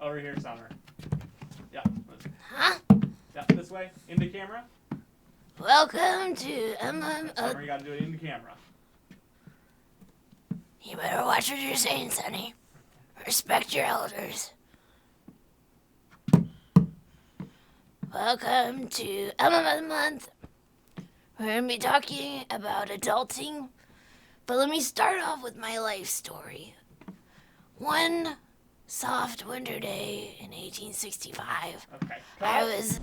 Over here, Summer. Yeah. Huh? Yeah, this way. In the camera. Welcome to Summer, you gotta do it in the camera. You better watch what you're saying, Sonny. Respect your elders. Welcome to Emblem of the Month. We're going to be talking about adulting, but let me start off with my life story. One soft winter day in 1865, Okay. I was...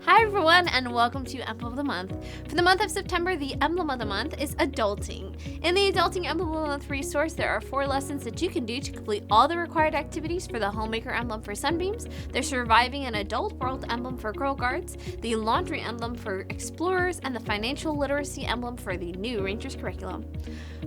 Hi everyone, and welcome to Emblem of the Month. For the month of September, the Emblem of the Month is Adulting. In the Adulting Emblem of the Month resource, there are 4 lessons that you can do to complete all the required activities for the Homemaker emblem for Sunbeams, the Surviving an Adult World emblem for Girl Guards, the Laundry emblem for Explorers, and the Financial Literacy emblem for the new Rangers curriculum.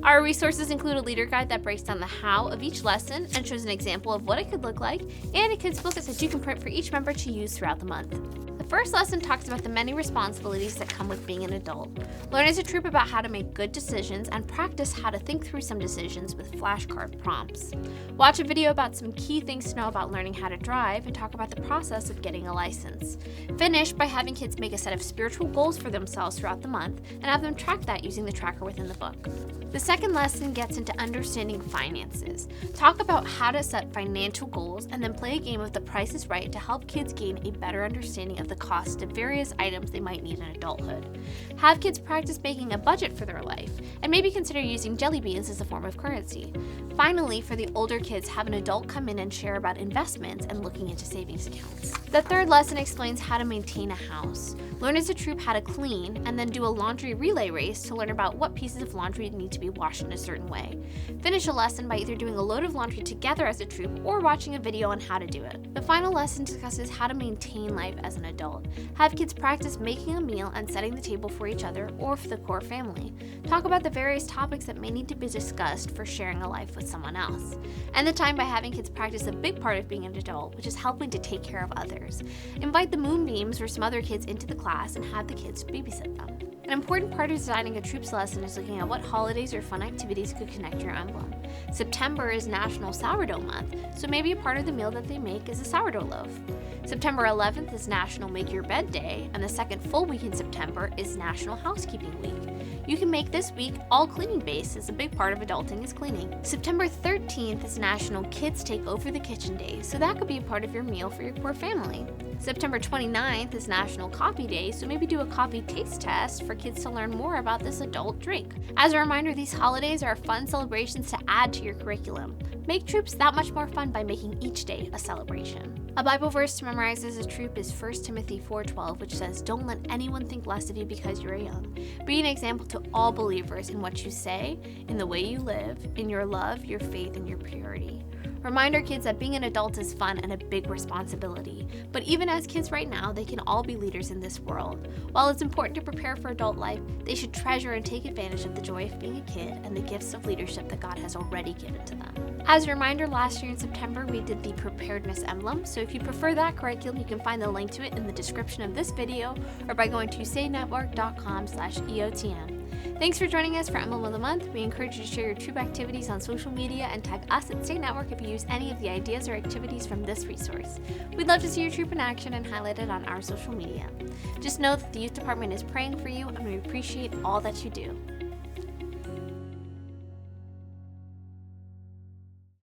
Our resources include a leader guide that breaks down the how of each lesson and shows an example of what it could look like, and a kid's booklet that you can print for each member to use throughout the month. The first lesson talks about the many responsibilities that come with being an adult. Learn as a troop about how to make good decisions and practice how to think through some decisions with flashcard prompts. Watch a video about some key things to know about learning how to drive and talk about the process of getting a license. Finish by having kids make a set of spiritual goals for themselves throughout the month and have them track that using the tracker within the book. The second lesson gets into understanding finances. Talk about how to set financial goals and then play a game of The Price is Right to help kids gain a better understanding of the cost of various items they might need in adulthood. Have kids practice making a budget for their life, and maybe consider using jelly beans as a form of currency. Finally, for the older kids, have an adult come in and share about investments and looking into savings accounts. The third lesson explains how to maintain a house. Learn as a troop how to clean, and then do a laundry relay race to learn about what pieces of laundry need to be washed in a certain way. Finish a lesson by either doing a load of laundry together as a troop or watching a video on how to do it. The final lesson discusses how to maintain life as an adult. Have kids practice making a meal and setting the table for each other or for the core family. Talk about the various topics that may need to be discussed for sharing a life with someone else. End the time by having kids practice a big part of being an adult, which is helping to take care of others. Invite the Moonbeams or some other kids into the class and have the kids babysit them. An important part of designing a troops lesson is looking at what holidays or fun activities could connect your emblem. September is National Sourdough Month, so maybe a part of the meal that they make is a sourdough loaf. September 11th is National Make Your Bed Day, and the second full week in September is National Housekeeping Week. You can make this week all cleaning based, as a big part of adulting is cleaning. September 13th is National Kids Take Over the Kitchen Day, so that could be a part of your meal for your core family. September 29th is National Coffee Day, so maybe do a coffee taste test for kids to learn more about this adult drink. As a reminder, these holidays are fun celebrations to add to your curriculum. Make troops that much more fun by making each day a celebration. A Bible verse to memorize as a troop is 1 Timothy 4:12, which says, "Don't let anyone think less of you because you are young. Be an example to all believers in what you say, in the way you live, in your love, your faith, and your purity." Remind our kids that being an adult is fun and a big responsibility. But even as kids right now, they can all be leaders in this world. While it's important to prepare for adult life, they should treasure and take advantage of the joy of being a kid and the gifts of leadership that God has already given to them. As a reminder, last year in September, we did the Preparedness Emblem, so if you prefer that curriculum, you can find the link to it in the description of this video or by going to saynetwork.com/EOTM. Thanks for joining us for Emblem of the Month. We encourage you to share your troop activities on social media and tag us at State Network if you use any of the ideas or activities from this resource. We'd love to see your troop in action and highlight it on our social media. Just know that the youth department is praying for you and we appreciate all that you do.